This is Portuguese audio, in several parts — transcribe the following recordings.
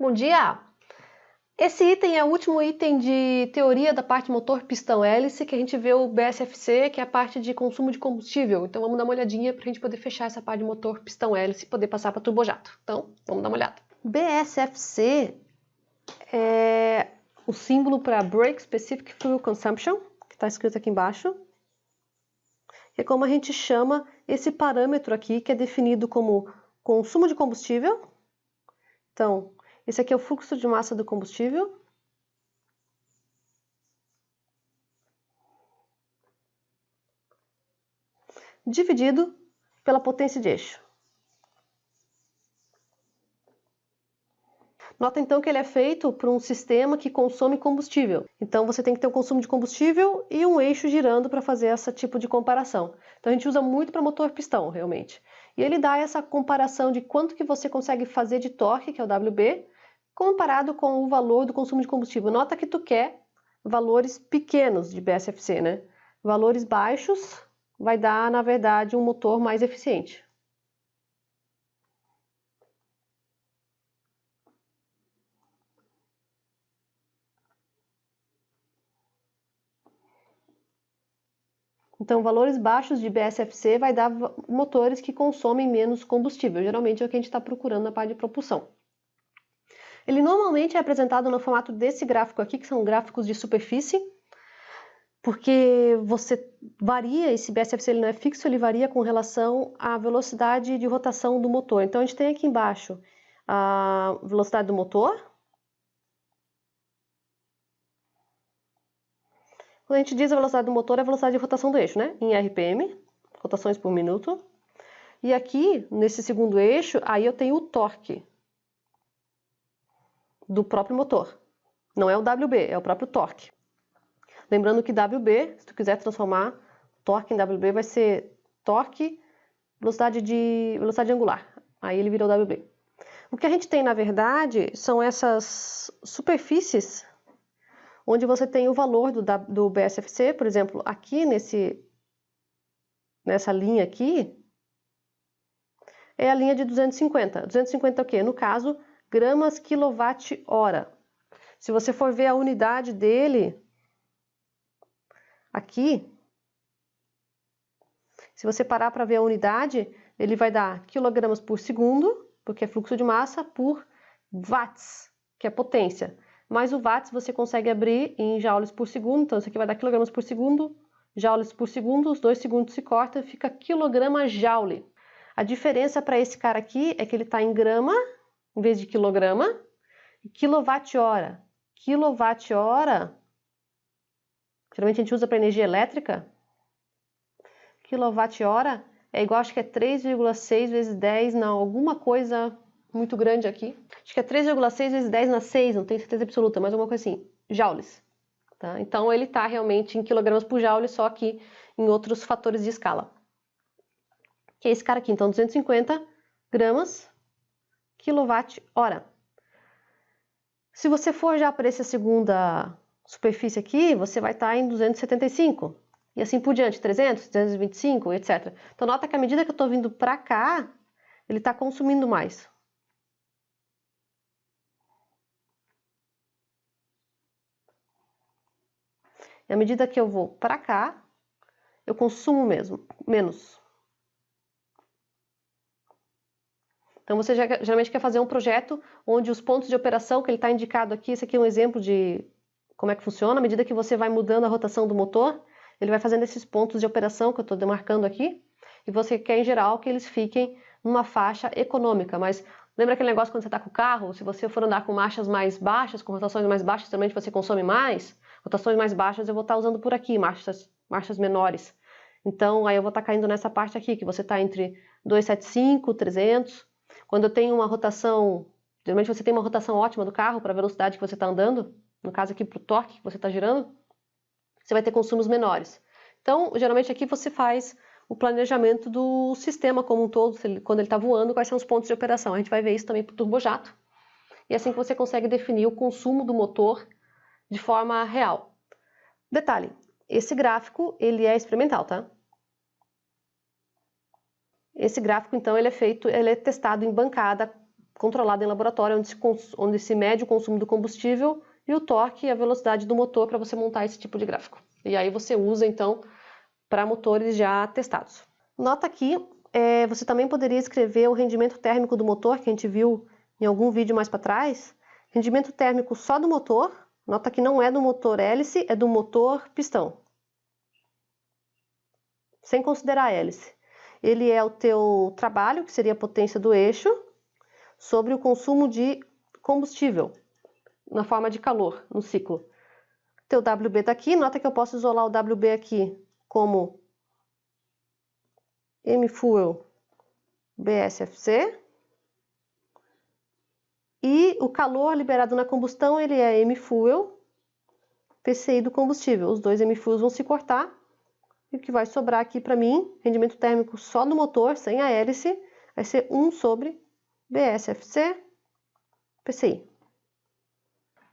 Bom dia! Esse item é o último item de teoria da parte motor pistão-hélice, que a gente vê o BSFC, que é a parte de consumo de combustível. Então vamos dar uma olhadinha para a gente poder fechar essa parte de motor pistão-hélice e poder passar para turbojato. Então vamos dar uma olhada. BSFC é o símbolo para Brake Specific Fuel Consumption, que está escrito aqui embaixo. Que é como a gente chama esse parâmetro aqui, que é definido como consumo de combustível. Então, esse aqui é o fluxo de massa do combustível. Dividido pela potência de eixo. Nota então que ele é feito por um sistema que consome combustível. Então você tem que ter um consumo de combustível e um eixo girando para fazer esse tipo de comparação. Então a gente usa muito para motor pistão, realmente. E ele dá essa comparação de quanto que você consegue fazer de torque, que é o WB, comparado com o valor do consumo de combustível. Nota que tu quer valores pequenos de BSFC, né? Valores baixos vai dar, na verdade, um motor mais eficiente. Então, valores baixos de BSFC vai dar motores que consomem menos combustível. Geralmente é o que a gente está procurando na parte de propulsão. Ele normalmente é apresentado no formato desse gráfico aqui, que são gráficos de superfície, porque você varia, esse BSFC ele não é fixo, ele varia com relação à velocidade de rotação do motor. Então a gente tem aqui embaixo a velocidade do motor. Quando a gente diz a velocidade do motor, é a velocidade de rotação do eixo, né? Em RPM, rotações por minuto. E aqui, nesse segundo eixo, aí eu tenho o torque do próprio motor. Não é o WB, é o próprio torque. Lembrando que WB, se tu quiser transformar torque em WB, vai ser torque, velocidade angular. Aí ele vira o WB. O que a gente tem, na verdade, são essas superfícies onde você tem o valor do BSFC, por exemplo, aqui nessa linha aqui, é a linha de 250. 250 é o quê? No caso, gramas quilowatt-hora. Se você for ver a unidade dele, aqui, se você parar para ver a unidade, ele vai dar quilogramas por segundo, porque é fluxo de massa, por watts, que é potência. Mas o watts você consegue abrir em joules por segundo, então isso aqui vai dar quilogramas por segundo, joules por segundo, os 2 segundos se corta e fica quilograma-joule. A diferença para esse cara aqui é que ele está em grama, em vez de quilograma, e quilowatt-hora. Quilowatt-hora, geralmente a gente usa para energia elétrica, quilowatt-hora é igual, acho que é 3,6 vezes 10, não, alguma coisa muito grande aqui. Acho que é 3,6 vezes 10 na 6, não tenho certeza absoluta, mas alguma coisa assim, joules. Tá? Então ele está realmente em quilogramas por joule, só que em outros fatores de escala. Que é esse cara aqui, então 250 gramas quilowatt-hora. Se você for já para essa segunda superfície aqui, você vai estar em 275. E assim por diante, 300, 225, etc. Então nota que à medida que eu estou vindo para cá, ele está consumindo mais. E à medida que eu vou para cá, eu consumo menos. Então você geralmente quer fazer um projeto onde os pontos de operação que ele está indicado aqui, esse aqui é um exemplo de como é que funciona. À medida que você vai mudando a rotação do motor, ele vai fazendo esses pontos de operação que eu estou demarcando aqui. E você quer, em geral, que eles fiquem numa faixa econômica. Mas lembra aquele negócio quando você está com o carro? Se você for andar com marchas mais baixas, com rotações mais baixas, também você consome mais. Rotações mais baixas eu vou estar usando por aqui, marchas menores. Então, aí eu vou estar caindo nessa parte aqui, que você está entre 275, 300. Quando eu tenho uma rotação, geralmente você tem uma rotação ótima do carro para a velocidade que você está andando, no caso aqui para o torque que você está girando, você vai ter consumos menores. Então, geralmente aqui você faz o planejamento do sistema como um todo, quando ele está voando, quais são os pontos de operação. A gente vai ver isso também para o turbojato. E é assim que você consegue definir o consumo do motor de forma real. Detalhe, esse gráfico ele é experimental, tá? Esse gráfico, então, ele é testado em bancada controlada em laboratório, onde se mede o consumo do combustível e o torque e a velocidade do motor para você montar esse tipo de gráfico. E aí você usa, então, para motores já testados. Nota aqui, você também poderia escrever o rendimento térmico do motor, que a gente viu em algum vídeo mais para trás. Rendimento térmico só do motor. Nota que não é do motor hélice, é do motor pistão. Sem considerar a hélice. Ele é o teu trabalho, que seria a potência do eixo, sobre o consumo de combustível, na forma de calor, no ciclo. Teu WB está aqui, nota que eu posso isolar o WB aqui como mfuel BSFC. E o calor liberado na combustão, ele é mfuel PCI do combustível. Os dois mfuels vão se cortar. E o que vai sobrar aqui para mim, rendimento térmico só do motor, sem a hélice, vai ser 1 sobre BSFC PCI.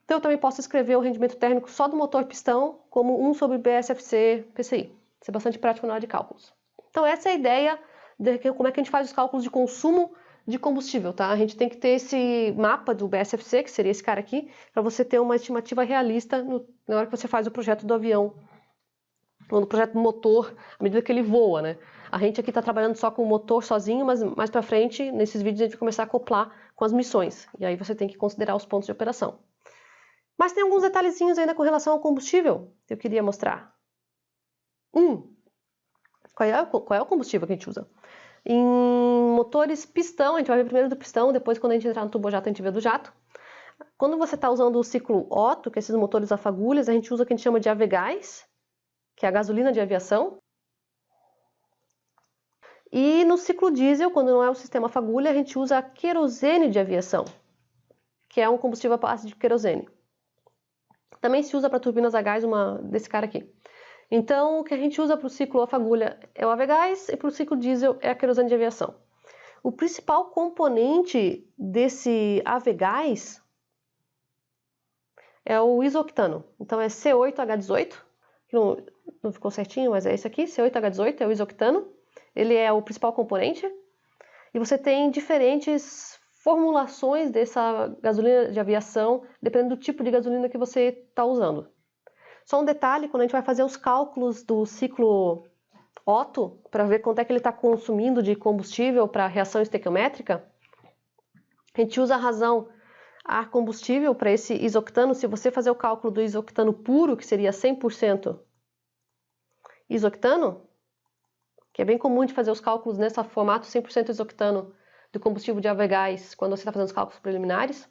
Então eu também posso escrever o rendimento térmico só do motor pistão como 1 sobre BSFC PCI. Isso é bastante prático na hora de cálculos. Então essa é a ideia de como é que a gente faz os cálculos de consumo de combustível, tá? A gente tem que ter esse mapa do BSFC, que seria esse cara aqui, para você ter uma estimativa realista na hora que você faz o projeto do avião, ou no projeto do motor, à medida que ele voa, né? A gente aqui está trabalhando só com o motor sozinho, mas mais para frente, nesses vídeos, a gente vai começar a acoplar com as missões. E aí você tem que considerar os pontos de operação. Mas tem alguns detalhezinhos ainda com relação ao combustível que eu queria mostrar. Qual é o combustível que a gente usa? Em motores pistão, a gente vai ver primeiro do pistão, depois quando a gente entrar no turbojato a gente vê do jato. Quando você está usando o ciclo Otto, que é esses motores a fagulhas, a gente usa o que a gente chama de avegás, que é a gasolina de aviação. E no ciclo diesel, quando não é o sistema fagulha, a gente usa a querosene de aviação, que é um combustível à base de querosene. Também se usa para turbinas a gás desse cara aqui. Então, o que a gente usa para o ciclo a fagulha é o avegás e para o ciclo diesel é a querosene de aviação. O principal componente desse avegás é o isoctano. Então é C8H18, que não ficou certinho, mas é esse aqui, C8H18 é o isoctano. Ele é o principal componente. E você tem diferentes formulações dessa gasolina de aviação, dependendo do tipo de gasolina que você está usando. Só um detalhe, quando a gente vai fazer os cálculos do ciclo Otto, para ver quanto é que ele está consumindo de combustível para a reação estequiométrica, a gente usa a razão ar combustível para esse isoctano. Se você fazer o cálculo do isoctano puro, que seria 100% isoctano, que é bem comum de fazer os cálculos nesse formato 100% isoctano do combustível de avegás quando você está fazendo os cálculos preliminares,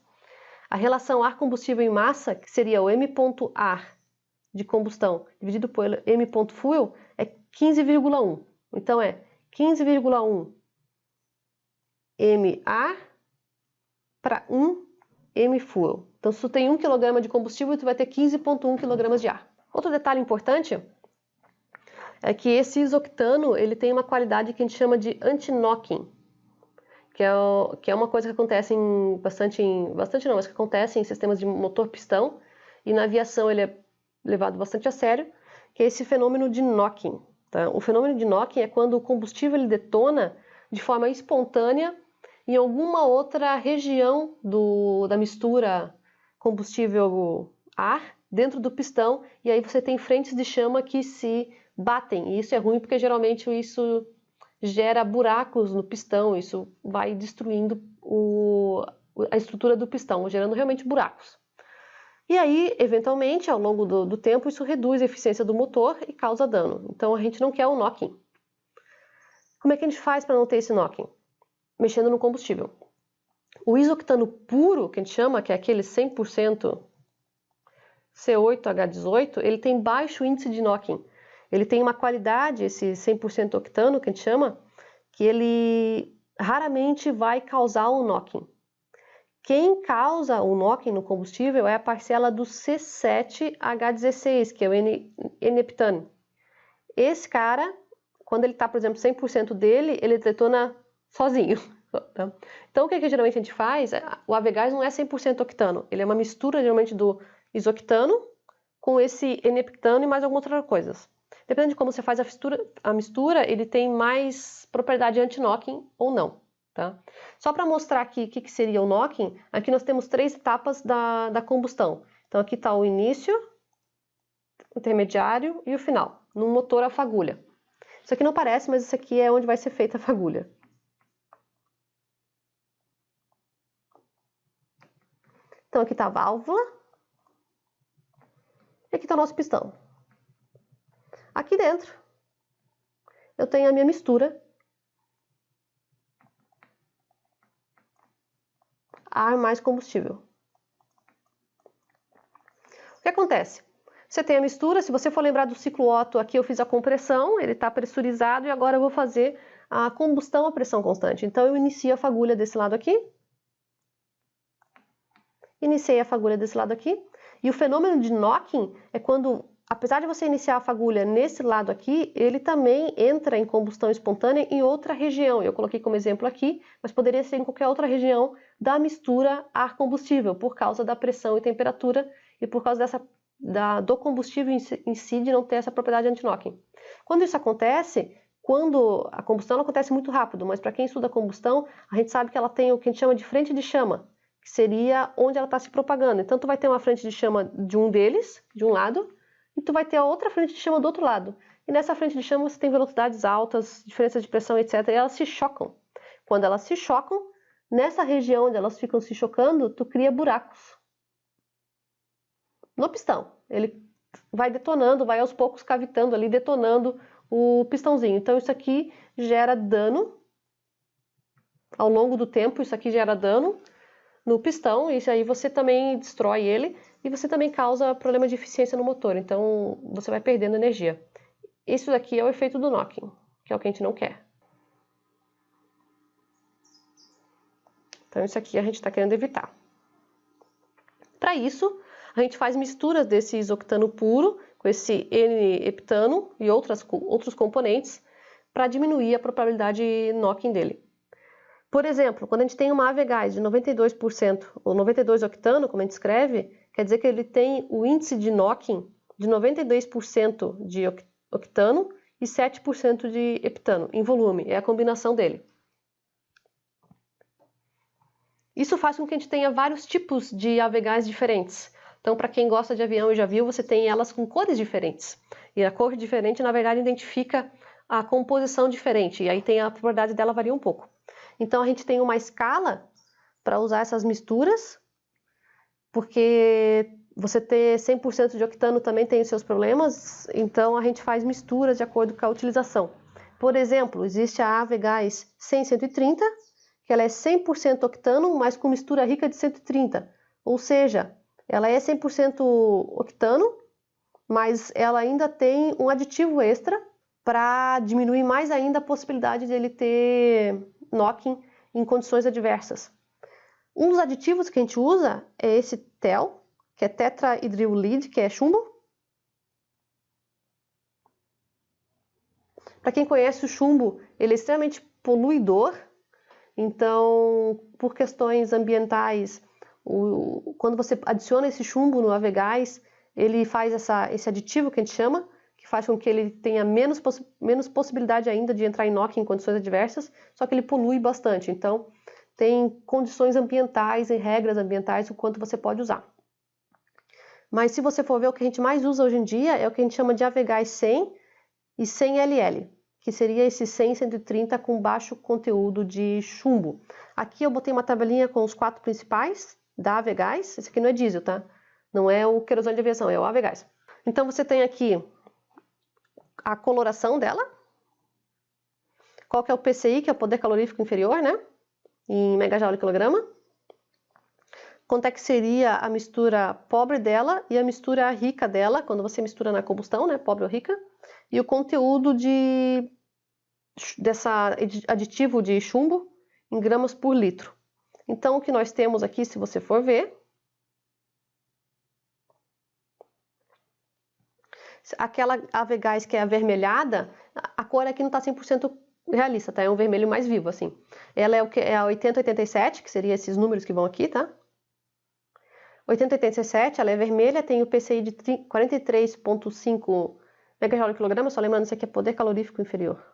a relação ar combustível em massa, que seria o m.ar de combustão dividido por m.fuel, é 15,1. Então é 15,1 MA para 1 mfuel. Então se tu tem 1 kg de combustível, tu vai ter 15,1 kg de ar. Outro detalhe importante é que esse isoctano ele tem uma qualidade que a gente chama de anti-knocking, que é uma coisa que acontece que acontece em sistemas de motor pistão, e na aviação ele é levado bastante a sério, que é esse fenômeno de knocking. Tá? O fenômeno de knocking é quando o combustível ele detona de forma espontânea em alguma outra região da mistura combustível-ar dentro do pistão, e aí você tem frentes de chama que se batem, e isso é ruim porque geralmente isso gera buracos no pistão, isso vai destruindo a estrutura do pistão, gerando realmente buracos. E aí, eventualmente, ao longo do tempo, isso reduz a eficiência do motor e causa dano. Então a gente não quer o knocking. Como é que a gente faz para não ter esse knocking? Mexendo no combustível. O isoctano puro, que a gente chama, que é aquele 100% C8H18, ele tem baixo índice de knocking. Ele tem uma qualidade, esse 100% octano, que a gente chama, que ele raramente vai causar um knocking. Quem causa o knocking no combustível é a parcela do C7H16, que é o N-heptane. Esse cara, quando ele está, por exemplo, 100% dele, ele detona sozinho. Tá? Então, o que geralmente a gente faz? O avegás não é 100% octano. Ele é uma mistura, geralmente, do isoctano com esse N-heptano e mais algumas outras coisas. Dependendo de como você faz a mistura, ele tem mais propriedade anti-knocking ou não. tá? Só para mostrar aqui o que seria o knocking, aqui nós temos 3 etapas da combustão. Então aqui está o início, o intermediário e o final, no motor a fagulha. Isso aqui não parece, mas isso aqui é onde vai ser feita a fagulha. Então aqui está a válvula, e aqui está o nosso pistão. Aqui dentro eu tenho a minha mistura, ar mais combustível. O que acontece? Você tem a mistura, se você for lembrar do ciclo Otto, aqui eu fiz a compressão, ele está pressurizado e agora eu vou fazer a combustão a pressão constante. Então eu inicio a fagulha desse lado aqui, iniciei a fagulha desse lado aqui, e o fenômeno de knocking é quando, apesar de você iniciar a fagulha nesse lado aqui, ele também entra em combustão espontânea em outra região. Eu coloquei como exemplo aqui, mas poderia ser em qualquer outra região da mistura ar-combustível, por causa da pressão e temperatura e por causa do combustível em si de não ter essa propriedade anti-knocking. Quando isso acontece, quando a combustão não acontece muito rápido, mas para quem estuda a combustão, a gente sabe que ela tem o que a gente chama de frente de chama, que seria onde ela está se propagando. Então tu vai ter uma frente de chama de um deles, de um lado, e tu vai ter a outra frente de chama do outro lado. E nessa frente de chama você tem velocidades altas, diferenças de pressão, etc. E elas se chocam. Quando elas se chocam, nessa região onde elas ficam se chocando, tu cria buracos no pistão. Ele vai detonando, vai aos poucos cavitando ali, detonando o pistãozinho. Então isso aqui gera dano ao longo do tempo, isso aqui gera dano no pistão, e isso aí você também destrói ele e você também causa problema de eficiência no motor, então você vai perdendo energia. Isso daqui é o efeito do knocking, que é o que a gente não quer. Então isso aqui a gente está querendo evitar. Para isso, a gente faz misturas desse isoctano puro com esse N-heptano e outros componentes para diminuir a probabilidade de knocking dele. Por exemplo, quando a gente tem uma Avegás de 92% ou 92 octano, como a gente escreve, quer dizer que ele tem o índice de knocking de 92% de octano e 7% de heptano em volume, é a combinação dele. Isso faz com que a gente tenha vários tipos de Avegás diferentes. Então, para quem gosta de avião e já viu, você tem elas com cores diferentes. E a cor diferente, na verdade, identifica a composição diferente. E aí tem a propriedade dela varia um pouco. Então, a gente tem uma escala para usar essas misturas, porque você ter 100% de octano também tem os seus problemas. Então, a gente faz misturas de acordo com a utilização. Por exemplo, existe a Avegás 100-130, que ela é 100% octano, mas com mistura rica de 130. Ou seja, ela é 100% octano, mas ela ainda tem um aditivo extra para diminuir mais ainda a possibilidade de ele ter knocking em condições adversas. Um dos aditivos que a gente usa é esse TEL, que é tetrahidrolide, que é chumbo. Para quem conhece o chumbo, ele é extremamente poluidor. Então, por questões ambientais, quando você adiciona esse chumbo no Avegás, ele faz esse aditivo que a gente chama, que faz com que ele tenha menos possibilidade ainda de entrar em knocking em condições adversas, só que ele polui bastante. Então, tem condições ambientais e regras ambientais o quanto você pode usar. Mas se você for ver, o que a gente mais usa hoje em dia é o que a gente chama de Avegás 100 e 100 LL. Que seria esse 100-130 com baixo conteúdo de chumbo. Aqui eu botei uma tabelinha com os 4 principais da Avegás. Esse aqui não é diesel, tá? Não é o querosene de aviação, é o Avegás. Então você tem aqui a coloração dela. Qual que é o PCI, que é o poder calorífico inferior, né? Em megajoule/quilograma. Quanto é que seria a mistura pobre dela e a mistura rica dela, quando você mistura na combustão, né? Pobre ou rica. E o conteúdo dessa aditivo de chumbo em gramas por litro. Então, o que nós temos aqui, se você for ver, aquela Avegás que é avermelhada, a cor aqui não está 100% realista, tá? É um vermelho mais vivo, assim. Ela é a 8087, que seria esses números que vão aqui, tá? 8087, ela é vermelha, tem o PCI de 43,5 megajoule/quilograma, só lembrando, isso aqui é poder calorífico inferior.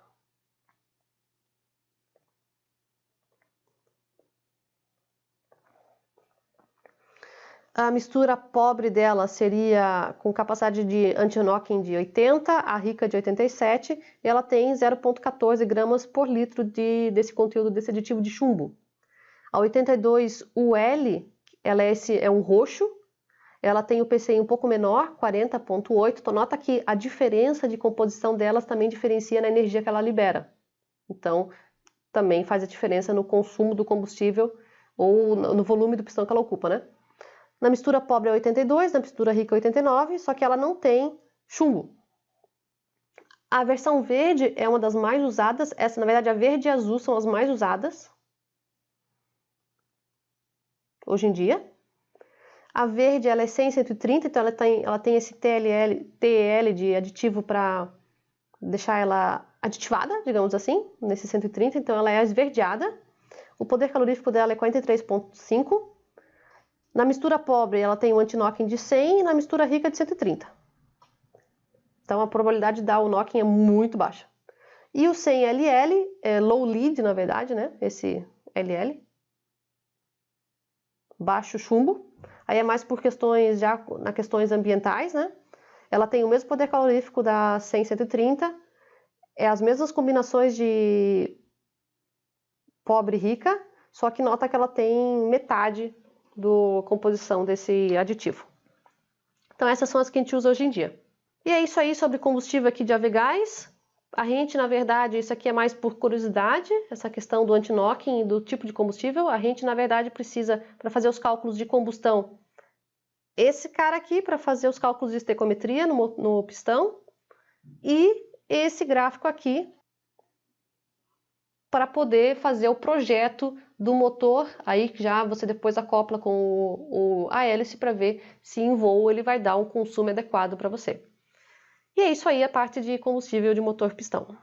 A mistura pobre dela seria com capacidade de anti-knocking de 80, a rica de 87, e ela tem 0,14 gramas por litro desse conteúdo desse aditivo de chumbo. A 82UL, ela é um roxo, ela tem o PCI um pouco menor, 40,8, então nota que a diferença de composição delas também diferencia na energia que ela libera. Então, também faz a diferença no consumo do combustível ou no volume do pistão que ela ocupa, né? Na mistura pobre é 82, na mistura rica é 89, só que ela não tem chumbo. A versão verde é uma das mais usadas, essa na verdade a verde e a azul são as mais usadas hoje em dia. A verde ela é 100 130, então ela tem esse TEL de aditivo para deixar ela aditivada, digamos assim, nesse 130, então ela é esverdeada. O poder calorífico dela é 43,5. Na mistura pobre, ela tem o anti-knocking de 100 e na mistura rica de 130. Então a probabilidade de dar o knocking é muito baixa. E o 100LL é low lead, na verdade, né? Esse LL. Baixo chumbo. Aí é mais por questões questões ambientais, né? Ela tem o mesmo poder calorífico da 100 130. É as mesmas combinações de pobre e rica, só que nota que ela tem metade da composição desse aditivo. Então essas são as que a gente usa hoje em dia. E é isso aí sobre combustível aqui de Avegás. A gente, na verdade, isso aqui é mais por curiosidade, essa questão do anti-knocking e do tipo de combustível. A gente, na verdade, precisa, para fazer os cálculos de combustão, esse cara aqui para fazer os cálculos de estequiometria no pistão e esse gráfico aqui para poder fazer o projeto do motor, aí já você depois acopla com a hélice para ver se em voo ele vai dar um consumo adequado para você. E é isso aí a parte de combustível de motor pistão.